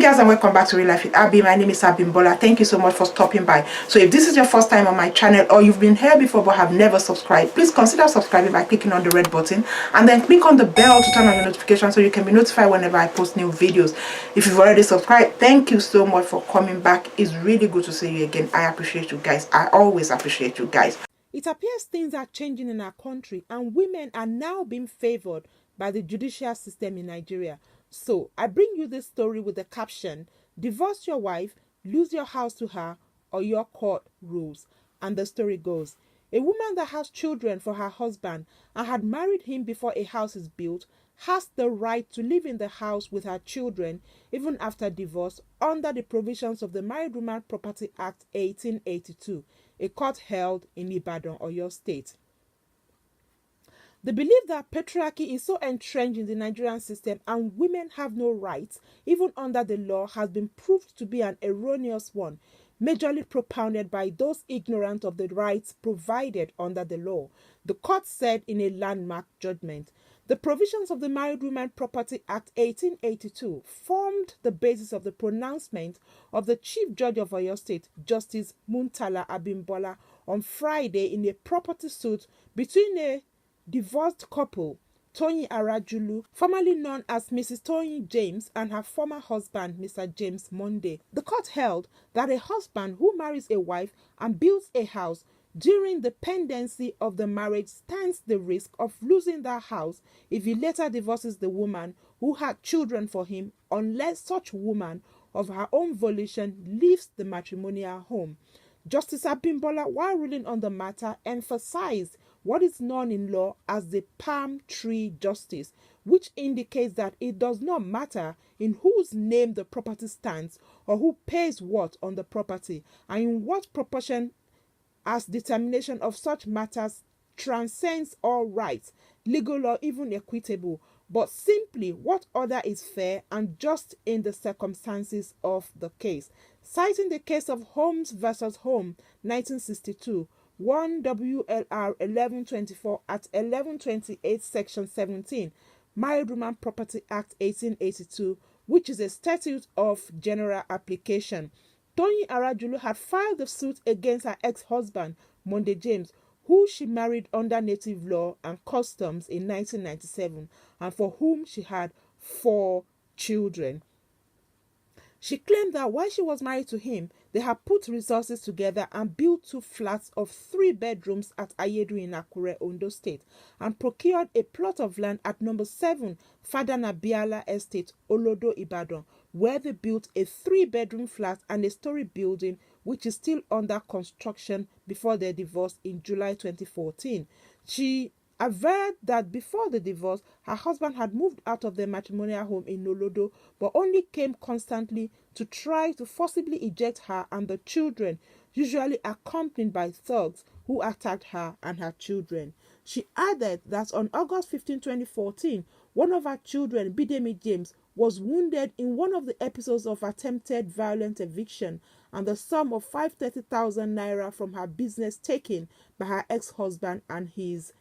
guys, and welcome back to Real Life with Abby. My name is Abimbola. Thank you so much for stopping by. So if this is your first time on my channel, or you've been here before but have never subscribed, please consider subscribing by clicking on the red button and then click on the bell to turn on your notifications so you can be notified whenever I post new videos. If you've already subscribed, thank you so much for coming back. It's really good to see you again. I appreciate you guys. I always appreciate you guys. It appears things are changing in our country and women are now being favored by the judicial system in Nigeria. So I bring you this story with the caption, "Divorce your wife, lose your house to her, or your court rules." And the story goes, a woman that has children for her husband and had married him before a house is built has the right to live in the house with her children even after divorce under the provisions of the Married Woman Property Act 1882, a court held in Ibadan, Oyo State. The belief that patriarchy is so entrenched in the Nigerian system and women have no rights, even under the law, has been proved to be an erroneous one, majorly propounded by those ignorant of the rights provided under the law. The court said in a landmark judgment, the provisions of the Married Women Property Act 1882 formed the basis of the pronouncement of the Chief Judge of Oyo State, Justice Muntala Abimbola, on Friday in a property suit between a divorced couple, Toyin Arajulu, formerly known as Mrs. Toyin James, and her former husband, Mr. James Monday. The court held that a husband who marries a wife and builds a house during the pendency of the marriage stands the risk of losing that house if he later divorces the woman who had children for him, unless such woman of her own volition leaves the matrimonial home. Justice Abimbola, while ruling on the matter, emphasized what is known in law as the palm tree justice, which indicates that it does not matter in whose name the property stands or who pays what on the property and in what proportion, as determination of such matters transcends all rights, legal or even equitable, but simply what order is fair and just in the circumstances of the case. Citing the case of Holmes versus Home, 1962, 1 WLR 1124 at 1128 section 17, Married Woman Property Act 1882, which is a statute of general application. Toyin Arajulu had filed the suit against her ex-husband, Monday James, who she married under native law and customs in 1997 and for whom she had 4 children. She claimed that while she was married to him, they had put resources together and built 2 flats of 3 bedrooms at Ayedu in Akure, Ondo State, and procured a plot of land at number 7 Fadana Biala Estate, Olodo, Ibadan, where they built a 3-bedroom flat and a story building which is still under construction before their divorce in July 2014. She averred that before the divorce, her husband had moved out of their matrimonial home in Olodo, but only came constantly to try to forcibly eject her and the children, usually accompanied by thugs who attacked her and her children. She added that on August 15, 2014, one of her children, Bidemi James, was wounded in one of the episodes of attempted violent eviction and the sum of 530,000 naira from her business taken by her ex-husband and his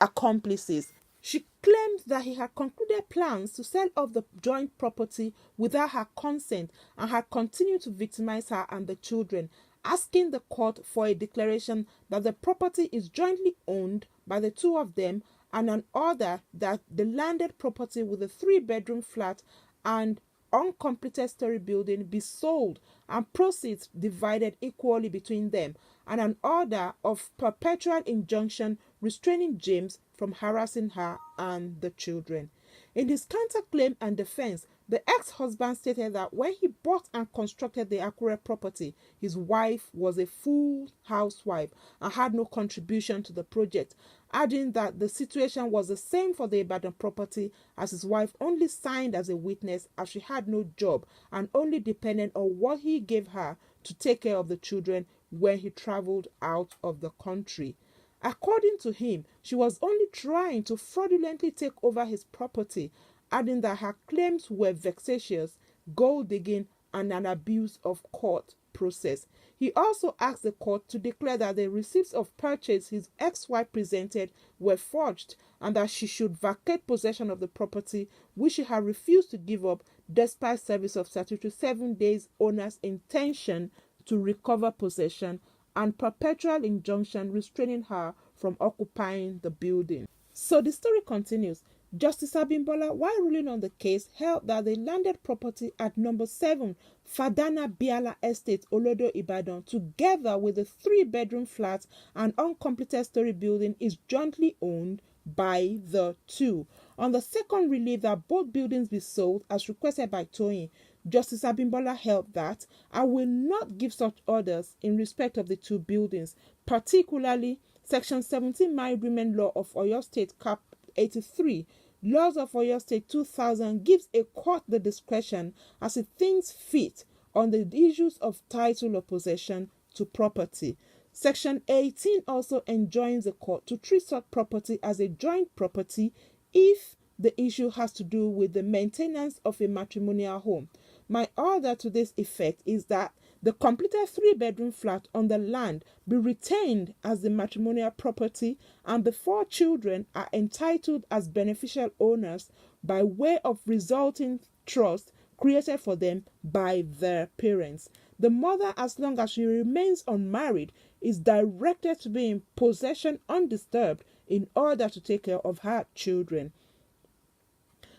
accomplices. She claimed that he had concluded plans to sell off the joint property without her consent and had continued to victimize her and the children, asking the court for a declaration that the property is jointly owned by the 2 of them and an order that the landed property with a 3-bedroom flat and uncompleted story building be sold and proceeds divided equally between them, and an order of perpetual injunction restraining James from harassing her and the children. In his counterclaim and defense, the ex-husband stated that when he bought and constructed the Akure property, his wife was a full housewife and had no contribution to the project, adding that the situation was the same for the Ibadan property, as his wife only signed as a witness as she had no job and only depended on what he gave her to take care of the children when he traveled out of the country. According to him, she was only trying to fraudulently take over his property, adding that her claims were vexatious, gold digging, and an abuse of court process. He also asked the court to declare that the receipts of purchase his ex-wife presented were forged and that she should vacate possession of the property, which she had refused to give up despite service of statutory 7 days owner's intention to recover possession and perpetual injunction restraining her from occupying the building. So the story continues. Justice Abimbola, while ruling on the case, held that the landed property at number 7 Fadana Biala Estate, Olodo, Ibadan, together with the 3-bedroom flat and uncompleted story building, is jointly owned by the two. On the second relief that both buildings be sold as requested by Toyin, Justice Abimbola held that I will not give such orders in respect of the two buildings, particularly Section 17 Married Women Law of Oyo State Cap 83, Laws of Oyo State 2000 gives a court the discretion as it thinks fit on the issues of title or possession to property. Section 18 also enjoins the court to treat such property as a joint property if the issue has to do with the maintenance of a matrimonial home. My order to this effect is that the completed 3-bedroom flat on the land be retained as the matrimonial property, and the 4 children are entitled as beneficial owners by way of resulting trust created for them by their parents. The mother, as long as she remains unmarried, is directed to be in possession undisturbed in order to take care of her children.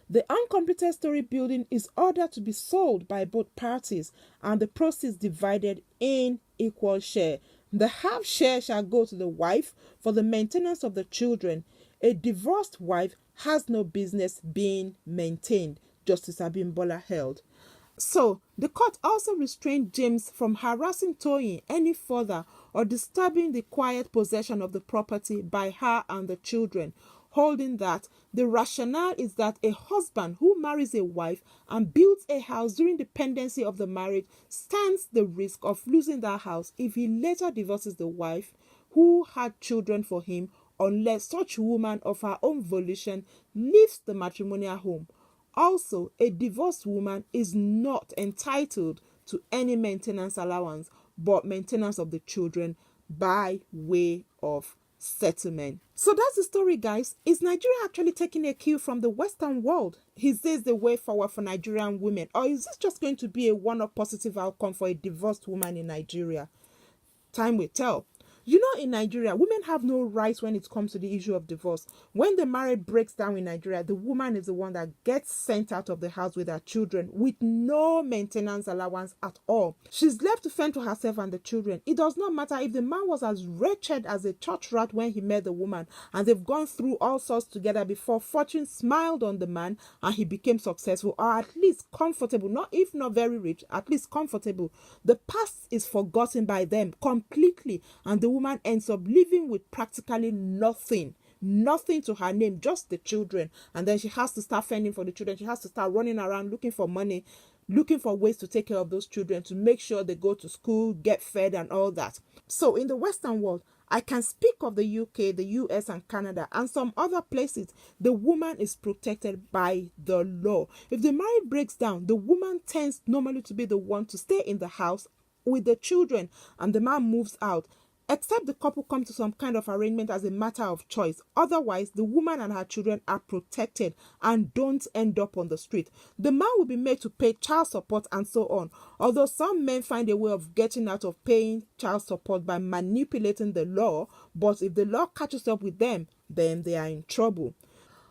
The uncompleted story building is ordered to be sold by both parties and the proceeds divided in equal share. The half share shall go to the wife for the maintenance of the children. A divorced wife has no business being maintained, Justice Abimbola held. So, the court also restrained James from harassing Toyin any further or disturbing the quiet possession of the property by her and the children, holding that the rationale is that a husband who marries a wife and builds a house during the pendency of the marriage stands the risk of losing that house if he later divorces the wife who had children for him, unless such woman of her own volition leaves the matrimonial home. Also, a divorced woman is not entitled to any maintenance allowance but maintenance of the children by way of settlement. So that's the story, guys. Is Nigeria actually taking a cue from the Western world? Is this the way forward for Nigerian women, or is this just going to be a one-off positive outcome for a divorced woman in Nigeria? Time will tell. You know, in Nigeria, women have no rights when it comes to the issue of divorce. When the marriage breaks down in Nigeria, the woman is the one that gets sent out of the house with her children with no maintenance allowance at all. She's left to fend for herself and the children. It does not matter if the man was as wretched as a church rat when he met the woman, and they've gone through all sorts together before fortune smiled on the man and he became successful, or at least comfortable, not if not very rich, at least comfortable. The past is forgotten by them completely, and the woman ends up living with practically nothing to her name, just the children. And then she has to start fending for the children. She has to start running around looking for money, looking for ways to take care of those children, to make sure they go to school, get fed and all that. So in the Western world, I can speak of the UK, the US and Canada and some other places, the woman is protected by the law. If the marriage breaks down, the woman tends normally to be the one to stay in the house with the children and the man moves out, except the couple come to some kind of arrangement as a matter of choice. Otherwise, the woman and her children are protected and don't end up on the street. The man will be made to pay child support and so on. Although some men find a way of getting out of paying child support by manipulating the law, but if the law catches up with them, then they are in trouble.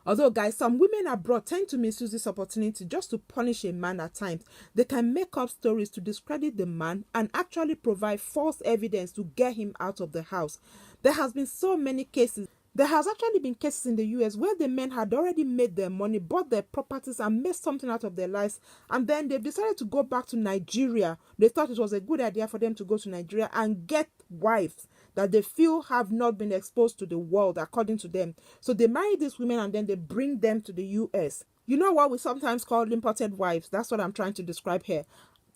Although, guys, some women abroad tend to misuse this opportunity just to punish a man at times. They can make up stories to discredit the man and actually provide false evidence to get him out of the house. There has been so many cases. There has actually been cases in the US where the men had already made their money, bought their properties and made something out of their lives, and then they've decided to go back to Nigeria. They thought it was a good idea for them to go to Nigeria and get wives that they feel have not been exposed to the world according to them. So they marry these women and then they bring them to the US. You know what we sometimes call imported wives? That's what I'm trying to describe here.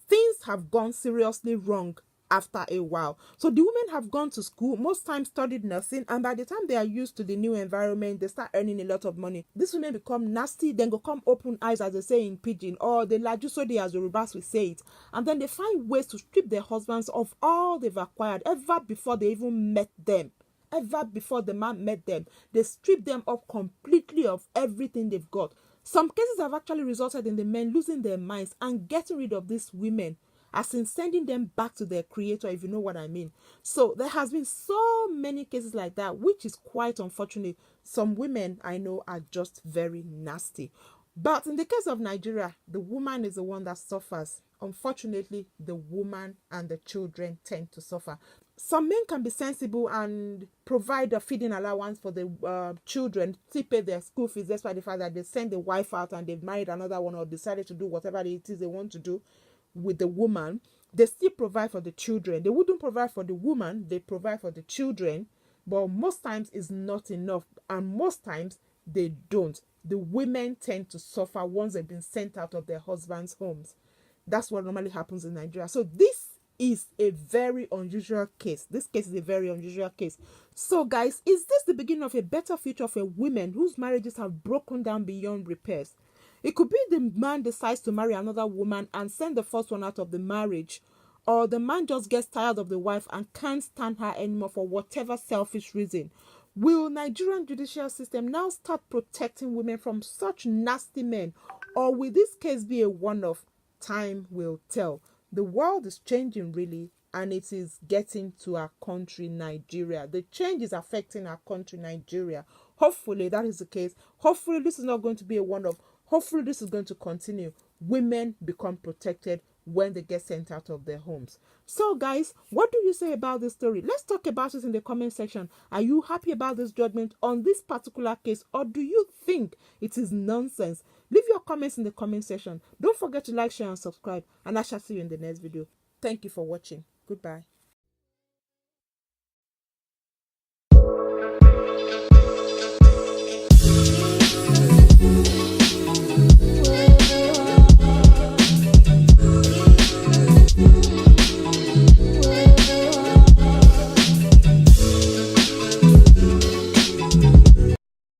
Things have gone seriously wrong after a while. So the women have gone to school, most times studied nursing, and by the time they are used to the new environment, they start earning a lot of money. These women become nasty, then go come open eyes, as they say in pidgin, or they lajusode as Yorubas will say it, and then they find ways to strip their husbands of all they've acquired ever before they even met them. Ever before the man met them, they strip them up completely of everything they've got. Some cases have actually resulted in the men losing their minds and getting rid of these women, as in sending them back to their creator, if you know what I mean. So there has been so many cases like that, which is quite unfortunate. Some women I know are just very nasty. But in the case of Nigeria, the woman is the one that suffers. Unfortunately, the woman and the children tend to suffer. Some men can be sensible and provide a feeding allowance for the children, still pay their school fees, despite the fact that they send the wife out and they've married another one or decided to do whatever it is they want to do with the woman. They still provide for the children. They wouldn't provide for the woman, they provide for the children, but most times it's not enough, and most times they don't. The women tend to suffer once they've been sent out of their husbands' homes. That's what normally happens in Nigeria. So this is a very unusual case. This case is a very unusual case. So guys, is this the beginning of a better future for women whose marriages have broken down beyond repairs? It could be the man decides to marry another woman and send the first one out of the marriage, or the man just gets tired of the wife and can't stand her anymore for whatever selfish reason. Will Nigerian judicial system now start protecting women from such nasty men, or will this case be a one-off? Time will tell. The world is changing really, and it is getting to our country, Nigeria. The change is affecting our country, Nigeria. Hopefully that is the case. Hopefully this is not going to be a one-off. Hopefully this is going to continue. Women become protected when they get sent out of their homes. So guys, what do you say about this story? Let's talk about it in the comment section. Are you happy about this judgment on this particular case, or do you think it is nonsense? Leave your comments in the comment section. Don't forget to like, share and subscribe, and I shall see you in the next video. Thank you for watching. Goodbye.